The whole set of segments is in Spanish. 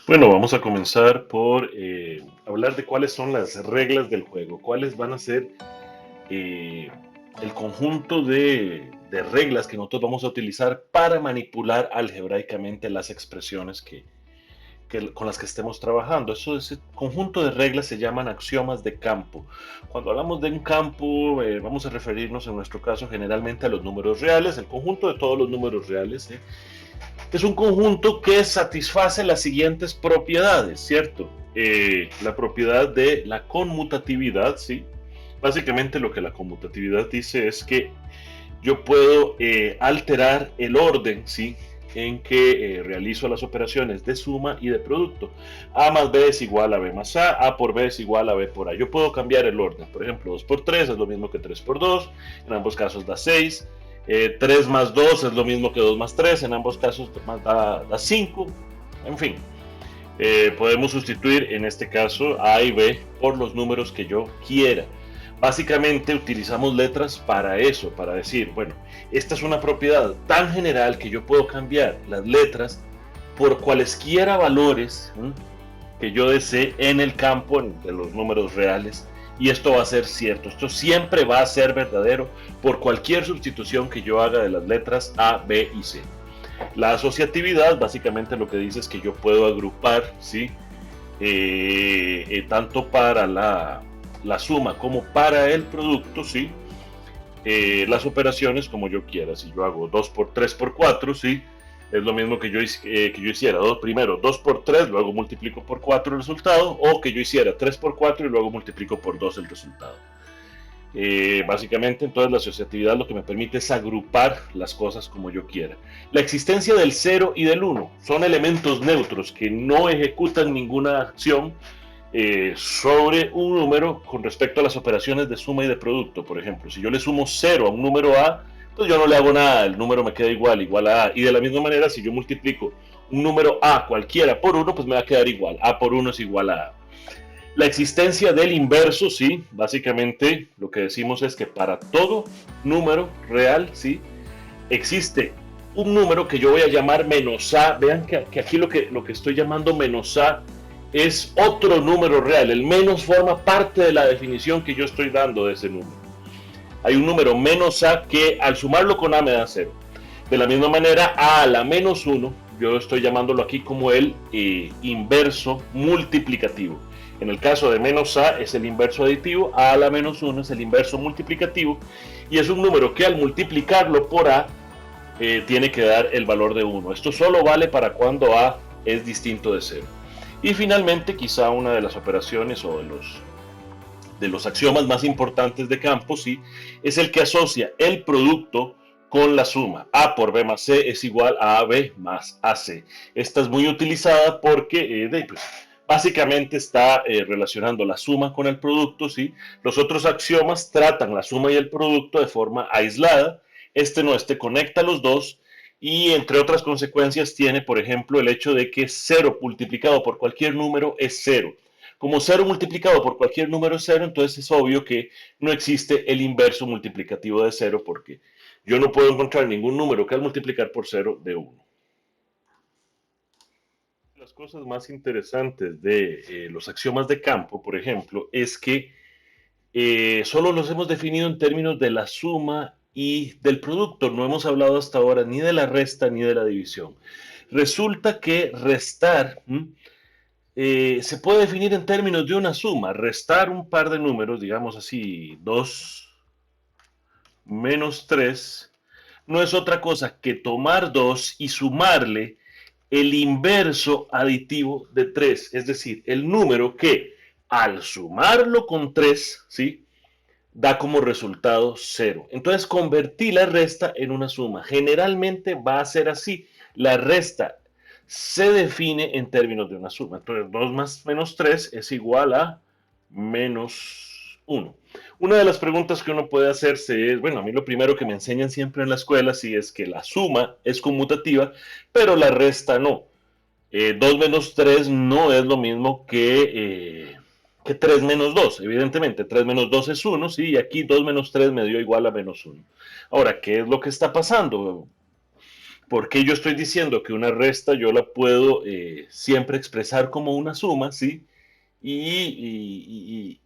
Bueno, vamos a comenzar por hablar de cuáles son las reglas del juego, cuáles van a ser eh, el conjunto de reglas que nosotros vamos a utilizar para manipular algebraicamente las expresiones con las que estemos trabajando. Ese conjunto de reglas se llaman axiomas de campo. Cuando hablamos de un campo, vamos a referirnos en nuestro caso generalmente a los números reales, el conjunto de todos los números reales. Es un conjunto que satisface las siguientes propiedades, ¿cierto? La propiedad de la conmutatividad, ¿sí? Básicamente lo que la conmutatividad dice es que yo puedo alterar el orden, ¿sí? En que realizo las operaciones de suma y de producto. A más B es igual a B más A por B es igual a B por A. Yo puedo cambiar el orden. Por ejemplo, 2 por 3 es lo mismo que 3 por 2. En ambos casos da 6. 3 más 2 es lo mismo que 2 más 3. En ambos casos da 5. En fin, podemos sustituir en este caso A y B por los números que yo quiera. Básicamente utilizamos letras para eso, para decir, bueno, esta es una propiedad tan general que yo puedo cambiar las letras por cualesquiera valores que yo desee en el campo de los números reales, y esto va a ser cierto, esto siempre va a ser verdadero por cualquier sustitución que yo haga de las letras A, B y C. La asociatividad básicamente lo que dice es que yo puedo agrupar, ¿sí? Tanto para la suma como para el producto, ¿sí? Las operaciones como yo quiera. Si yo hago 2 por 3 por 4, ¿sí? Es lo mismo que yo hiciera. Primero 2 por 3, luego multiplico por 4 el resultado, o que yo hiciera 3 por 4 y luego multiplico por 2 el resultado. Básicamente, entonces la asociatividad lo que me permite es agrupar las cosas como yo quiera. La existencia del 0 y del 1 son elementos neutros que no ejecutan ninguna acción sobre un número con respecto a las operaciones de suma y de producto. Por ejemplo, si yo le sumo 0 a un número A, pues yo no le hago nada, el número me queda igual a A. Y de la misma manera, si yo multiplico un número A cualquiera por 1, pues me va a quedar igual. A por 1 es igual a A. La existencia del inverso, sí, básicamente lo que decimos es que para todo número real, sí, existe un número que yo voy a llamar menos A. Vean que aquí lo que estoy llamando menos A es otro número real. El menos forma parte de la definición que yo estoy dando de ese número. Hay un número menos A que al sumarlo con A me da 0. De la misma manera, A a la menos 1, yo estoy llamándolo aquí como el inverso multiplicativo. En el caso de menos A es el inverso aditivo, A a la menos 1 es el inverso multiplicativo, y es un número que al multiplicarlo por A tiene que dar el valor de 1. Esto solo vale para cuando A es distinto de 0. Y finalmente, quizá una de las operaciones o de los axiomas más importantes de campo, ¿sí? Es el que asocia el producto con la suma. A por B más C es igual a AB más AC. Esta es muy utilizada porque pues, básicamente está relacionando la suma con el producto, ¿sí? Los otros axiomas tratan la suma y el producto de forma aislada. Este no, este conecta los dos, y entre otras consecuencias tiene, por ejemplo, el hecho de que 0 multiplicado por cualquier número es 0. Como 0 multiplicado por cualquier número es 0, entonces es obvio que no existe el inverso multiplicativo de 0, porque yo no puedo encontrar ningún número que al multiplicar por 0 de 1. Las cosas más interesantes de los axiomas de campo, por ejemplo, es que solo los hemos definido en términos de la suma y del producto. No hemos hablado hasta ahora ni de la resta ni de la división. Resulta que restar se puede definir en términos de una suma. Restar un par de números, digamos así, 2 menos 3, no es otra cosa que tomar 2 y sumarle el inverso aditivo de 3, es decir, el número que al sumarlo con 3, ¿sí?, da como resultado 0. Entonces convertí la resta en una suma. Generalmente va a ser así. La resta se define en términos de una suma. Entonces 2 más menos 3 es igual a menos 1. Una de las preguntas que uno puede hacerse es, bueno, a mí lo primero que me enseñan siempre en la escuela sí es que la suma es conmutativa, pero la resta no. 2 menos 3 no es lo mismo que 3 menos 2. Evidentemente, 3 menos 2 es 1, ¿sí? Y aquí 2 menos 3 me dio igual a menos 1. Ahora, ¿qué es lo que está pasando? ¿Por qué yo estoy diciendo que una resta yo la puedo siempre expresar como una suma, ¿sí? Y,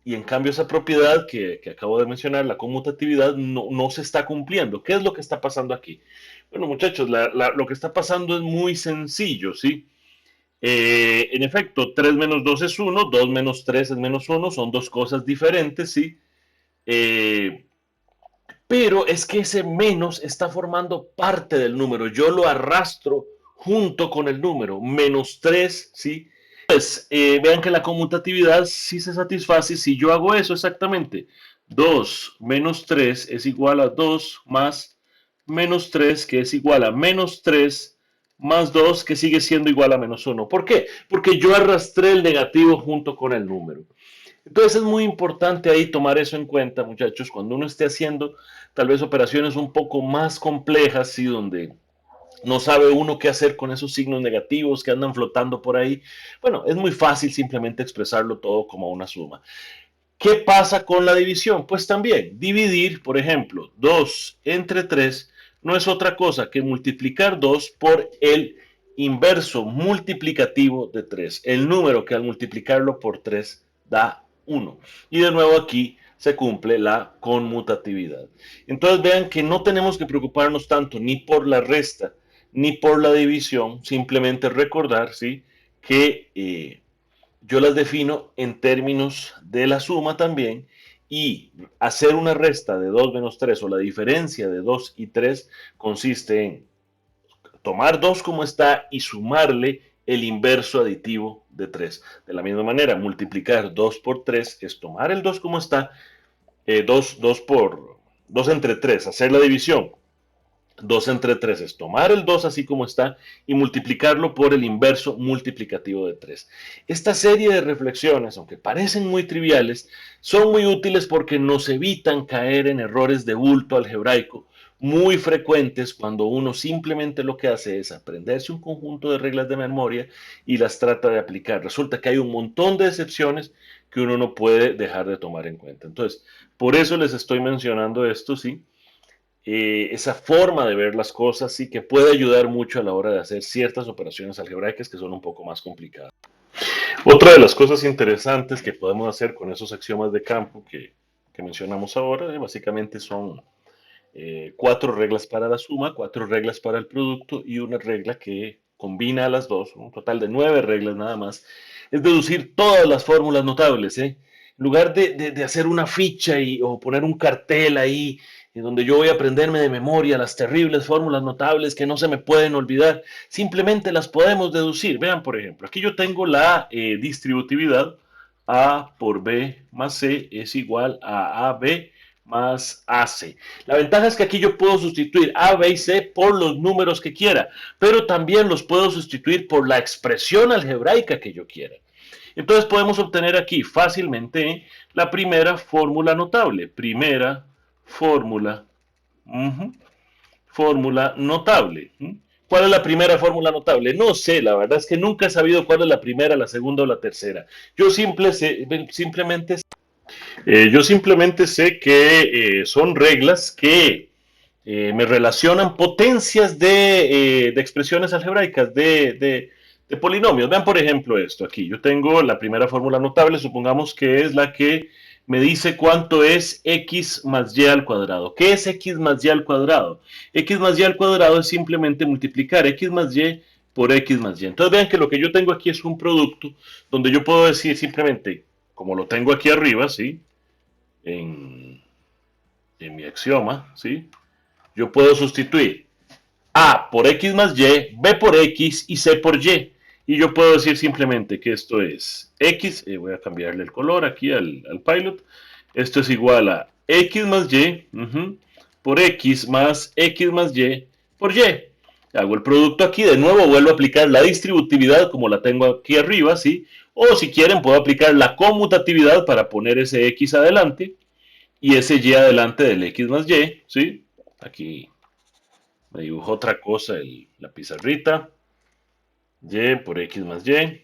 y en cambio esa propiedad que acabo de mencionar, la conmutatividad, no se está cumpliendo. ¿Qué es lo que está pasando aquí? Bueno, muchachos, lo que está pasando es muy sencillo, ¿sí? En efecto, 3 menos 2 es 1, 2 menos 3 es menos 1, son dos cosas diferentes, ¿sí? Eh, pero es que ese menos está formando parte del número. Yo lo arrastro junto con el número. Menos 3, ¿sí? Pues vean que la conmutatividad sí se satisface si yo hago eso exactamente. 2 menos 3 es igual a 2 más menos 3, que es igual a menos 3 más 2, que sigue siendo igual a menos 1. ¿Por qué? Porque yo arrastré el negativo junto con el número. Entonces es muy importante ahí tomar eso en cuenta, muchachos, cuando uno esté haciendo tal vez operaciones un poco más complejas, ¿sí? Donde no sabe uno qué hacer con esos signos negativos que andan flotando por ahí. Bueno, es muy fácil simplemente expresarlo todo como una suma. ¿Qué pasa con la división? Pues también dividir, por ejemplo, 2 entre 3 no es otra cosa que multiplicar 2 por el inverso multiplicativo de 3, el número que al multiplicarlo por 3 da 1. Y de nuevo aquí se cumple la conmutatividad. Entonces vean que no tenemos que preocuparnos tanto ni por la resta ni por la división, simplemente recordar, ¿sí?, que yo las defino en términos de la suma también, y hacer una resta de 2 menos 3 o la diferencia de 2 y 3 consiste en tomar 2 como está y sumarle el inverso aditivo de 3. De la misma manera, multiplicar 2 por 3 es tomar el 2 como está, 2 entre 3, hacer la división. 2 entre 3 es tomar el 2 así como está y multiplicarlo por el inverso multiplicativo de 3. Esta serie de reflexiones, aunque parecen muy triviales, son muy útiles porque nos evitan caer en errores de bulto algebraico muy frecuentes cuando uno simplemente lo que hace es aprenderse un conjunto de reglas de memoria y las trata de aplicar. Resulta que hay un montón de excepciones que uno no puede dejar de tomar en cuenta. Entonces, por eso les estoy mencionando esto, ¿sí? Esa forma de ver las cosas sí que puede ayudar mucho a la hora de hacer ciertas operaciones algebraicas que son un poco más complicadas. Otra de las cosas interesantes que podemos hacer con esos axiomas de campo que mencionamos ahora, básicamente son 4 reglas para la suma, 4 reglas para el producto y una regla que combina a las dos, un total de 9 reglas nada más, es deducir todas las fórmulas notables. En lugar de hacer una ficha o poner un cartel ahí en donde yo voy a aprenderme de memoria las terribles fórmulas notables que no se me pueden olvidar, simplemente las podemos deducir. Vean, por ejemplo, aquí yo tengo la distributividad. A por B más C es igual a AB más AC. La ventaja es que aquí yo puedo sustituir A, B y C por los números que quiera, pero también los puedo sustituir por la expresión algebraica que yo quiera. Entonces podemos obtener aquí fácilmente la primera fórmula notable. Primera fórmula, fórmula notable. ¿Cuál es la primera fórmula notable? No sé, la verdad es que nunca he sabido cuál es la primera, la segunda o la tercera. Yo simplemente sé que son reglas que me relacionan potencias de expresiones algebraicas, de polinomios. Vean, por ejemplo, esto aquí. Yo tengo la primera fórmula notable, supongamos que es la que me dice cuánto es x más y al cuadrado. ¿Qué es x más y al cuadrado? X más y al cuadrado es simplemente multiplicar x más y por x más y. Entonces vean que lo que yo tengo aquí es un producto donde yo puedo decir simplemente, como lo tengo aquí arriba, ¿sí?, en, en mi axioma, ¿sí?, yo puedo sustituir A por X más Y, B por X y C por Y. Y yo puedo decir simplemente que esto es X, voy a cambiarle el color aquí al pilot, esto es igual a X más Y por X más X más Y por Y. Hago el producto aquí, de nuevo vuelvo a aplicar la distributividad como la tengo aquí arriba, ¿sí? O si quieren puedo aplicar la conmutatividad para poner ese X adelante y ese Y adelante del X más Y, ¿sí? Aquí me dibujo otra cosa, la pizarrita. Y por X más Y.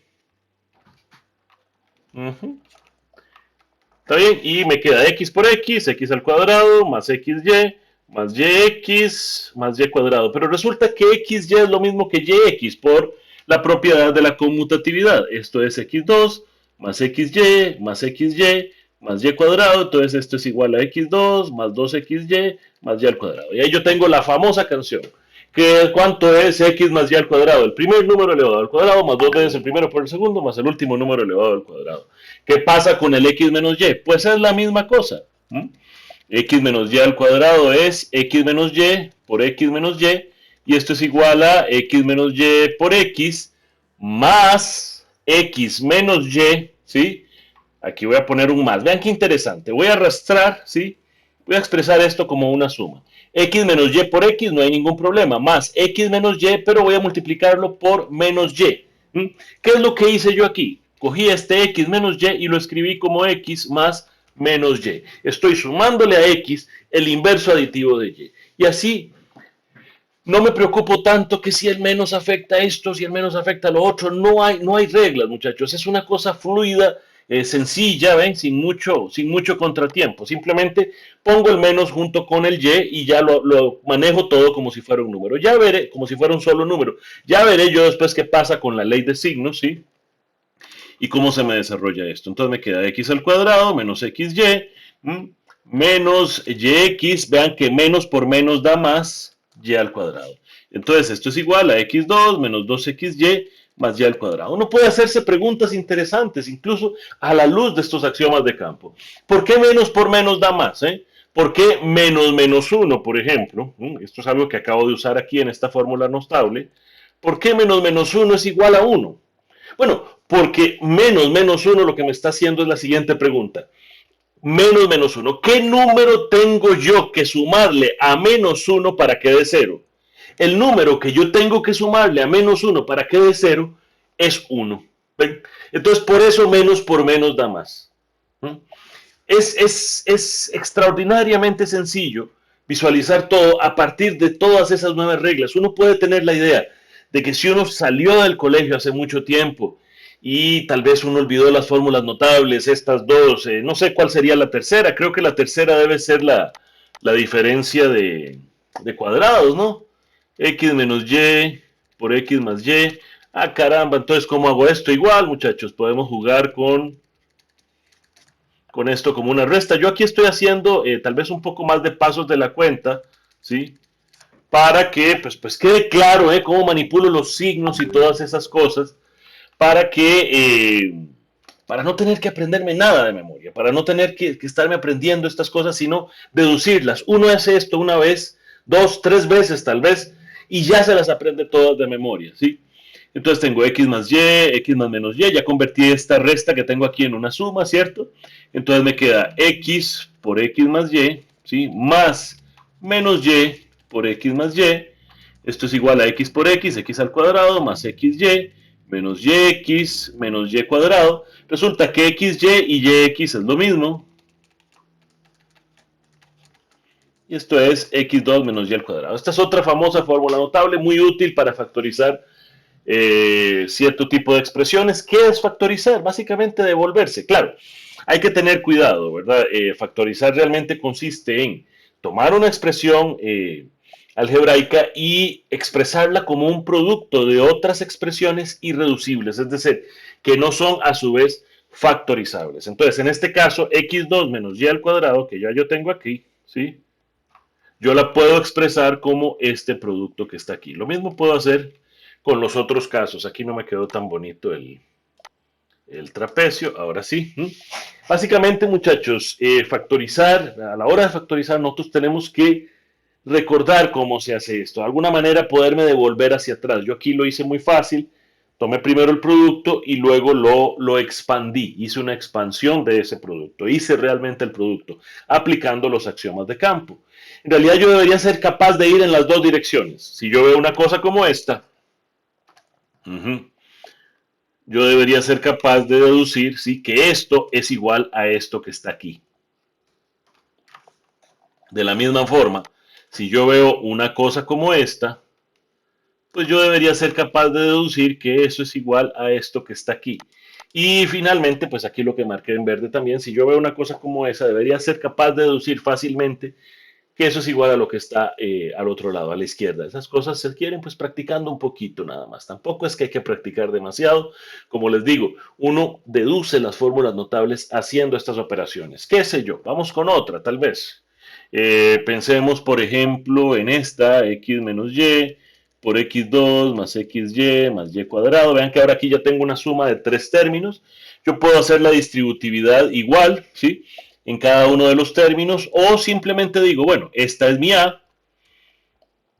Está bien, y me queda X por X, X al cuadrado, más XY, más yx más y cuadrado. Pero resulta que xy es lo mismo que yx por la propiedad de la conmutatividad. Esto es x2 más xy más xy más y cuadrado. Entonces esto es igual a x2 más 2xy más y al cuadrado. Y ahí yo tengo la famosa canción. ¿Cuánto es x más y al cuadrado? El primer número elevado al cuadrado más dos veces el primero por el segundo más el último número elevado al cuadrado. ¿Qué pasa con el x menos y? Pues es la misma cosa. X menos y al cuadrado es x menos y por x menos y esto es igual a x menos y por x más x menos y, ¿sí? Aquí voy a poner un más. Vean qué interesante. Voy a arrastrar, ¿sí? Voy a expresar esto como una suma. X menos y por x no hay ningún problema. Más x menos y, pero voy a multiplicarlo por menos y. ¿Qué es lo que hice yo aquí? Cogí este x menos y y lo escribí como x más menos y. Estoy sumándole a x el inverso aditivo de y. Y así no me preocupo tanto que si el menos afecta a esto, si el menos afecta a lo otro. No hay reglas, muchachos. Es una cosa fluida, sencilla, ¿ven? Sin mucho contratiempo. Simplemente pongo el menos junto con el y ya lo manejo todo como si fuera un número. Ya veré, como si fuera un solo número. Ya veré yo después qué pasa con la ley de signos, ¿sí? Y cómo se me desarrolla esto. Entonces me queda x al cuadrado menos xy menos yx. Vean que menos por menos da más y al cuadrado. Entonces esto es igual a x2 menos 2xy más y al cuadrado. Uno puede hacerse preguntas interesantes, incluso a la luz de estos axiomas de campo. ¿Por qué menos por menos da más? ¿Por qué menos menos 1, por ejemplo? Esto es algo que acabo de usar aquí en esta fórmula no estable. ¿Por qué menos menos 1 es igual a 1? Bueno, porque menos menos 1 lo que me está haciendo es la siguiente pregunta. Menos menos 1. ¿Qué número tengo yo que sumarle a menos 1 para que dé 0? El número que yo tengo que sumarle a menos 1 para que dé 0 es 1. Entonces, por eso menos por menos da más. Es extraordinariamente sencillo visualizar todo a partir de todas esas nuevas reglas. Uno puede tener la idea de que si uno salió del colegio hace mucho tiempo y tal vez uno olvidó las fórmulas notables, estas dos, no sé cuál sería la tercera, creo que la tercera debe ser la diferencia de cuadrados, ¿no? X menos Y por X más Y. Ah, caramba, entonces ¿cómo hago esto? Igual, muchachos, podemos jugar con esto como una resta. Yo aquí estoy haciendo tal vez un poco más de pasos de la cuenta, ¿sí? Para que pues quede claro cómo manipulo los signos y todas esas cosas, para para no tener que aprenderme nada de memoria, para no tener que estarme aprendiendo estas cosas, sino deducirlas. Uno hace esto una vez, dos, tres veces tal vez, y ya se las aprende todas de memoria, ¿sí? Entonces tengo x más y, x más menos y, ya convertí esta resta que tengo aquí en una suma, ¿cierto? Entonces me queda x por x más y, ¿sí? Más menos y por x más y. Esto es igual a x por x al cuadrado, más xy, menos yx, menos y cuadrado. Resulta que xy y yx es lo mismo. Y esto es x2 menos y al cuadrado. Esta es otra famosa fórmula notable, muy útil para factorizar cierto tipo de expresiones. ¿Qué es factorizar? Básicamente devolverse. Claro, hay que tener cuidado, ¿verdad? Factorizar realmente consiste en tomar una expresión algebraica y expresarla como un producto de otras expresiones irreducibles, es decir, que no son a su vez factorizables. Entonces, en este caso, x2 menos y al cuadrado, que ya yo tengo aquí, ¿sí? Yo la puedo expresar como este producto que está aquí. Lo mismo puedo hacer con los otros casos. Aquí no me quedó tan bonito el trapecio, ahora sí. Básicamente, muchachos, factorizar, a la hora de factorizar, nosotros tenemos que recordar cómo se hace esto. De alguna manera poderme devolver hacia atrás. Yo aquí lo hice muy fácil. Tomé primero el producto y luego lo expandí. Hice una expansión de ese producto. Hice realmente el producto aplicando los axiomas de campo. En realidad yo debería ser capaz de ir en las dos direcciones. Si yo veo una cosa como esta, yo debería ser capaz de deducir ¿sí? Que esto es igual a esto que está aquí. De la misma forma, si yo veo una cosa como esta, pues yo debería ser capaz de deducir que eso es igual a esto que está aquí. Y finalmente, pues aquí lo que marqué en verde también, si yo veo una cosa como esa, debería ser capaz de deducir fácilmente que eso es igual a lo que está al otro lado, a la izquierda. Esas cosas se quieren pues practicando un poquito nada más. Tampoco es que hay que practicar demasiado. Como les digo, uno deduce las fórmulas notables haciendo estas operaciones. ¿Qué sé yo? Vamos con otra, tal vez. Pensemos, por ejemplo, en esta, x menos y por x2 más xy más y cuadrado. Vean que ahora aquí ya tengo una suma de tres términos. Yo puedo hacer la distributividad igual, ¿sí? En cada uno de los términos, o simplemente digo, bueno, esta es mi A,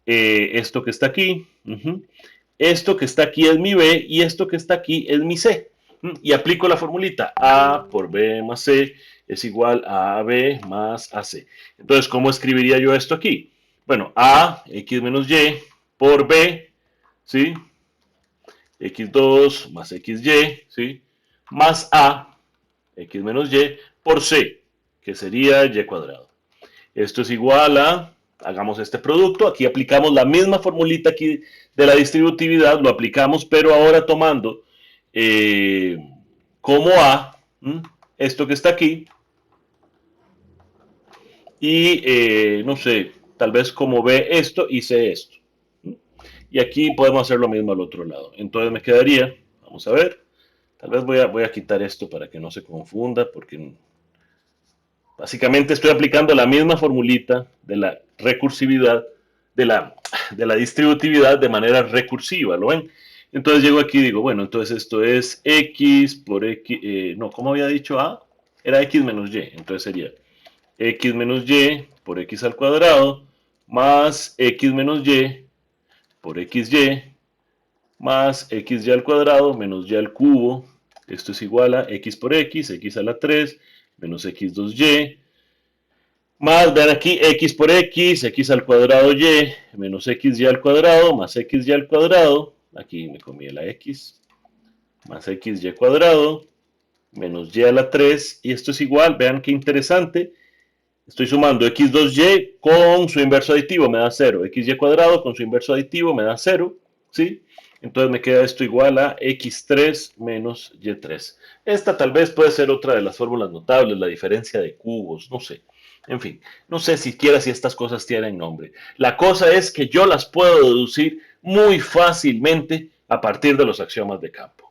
esto que está aquí, esto que está aquí es mi B, y esto que está aquí es mi C. Y aplico la formulita, A por B más C es igual a AB más AC. Entonces, ¿cómo escribiría yo esto aquí? Bueno, A, X menos Y, por B, ¿sí? X2 más XY, ¿sí? Más A, X menos Y, por C, que sería Y cuadrado. Esto es igual a, hagamos este producto, aquí aplicamos la misma formulita aquí de la distributividad, lo aplicamos, pero ahora tomando como A, esto que está aquí, y no sé, tal vez como B esto y C esto. Y aquí podemos hacer lo mismo al otro lado. Entonces me quedaría, vamos a ver, tal vez voy a quitar esto para que no se confunda, porque básicamente estoy aplicando la misma formulita de la recursividad, de la distributividad de manera recursiva, ¿lo ven? Entonces llego aquí y digo, bueno, entonces esto es x por x, no, ¿cómo había dicho A? Era x menos y, entonces sería x menos y por x al cuadrado más x menos y por xy más xy al cuadrado menos y al cubo. Esto es igual a x por x a la 3 menos x2y más, vean aquí, x al cuadrado y, menos xy al cuadrado, más xy al cuadrado, aquí me comí la x, más xy cuadrado, menos y a la 3, y esto es igual, vean qué interesante, estoy sumando x2y con su inverso aditivo, me da 0, xy cuadrado con su inverso aditivo me da 0, ¿sí? Entonces me queda esto igual a x3 menos y3. Esta tal vez puede ser otra de las fórmulas notables, la diferencia de cubos, no sé. En fin, no sé siquiera si estas cosas tienen nombre. La cosa es que yo las puedo deducir muy fácilmente a partir de los axiomas de campo.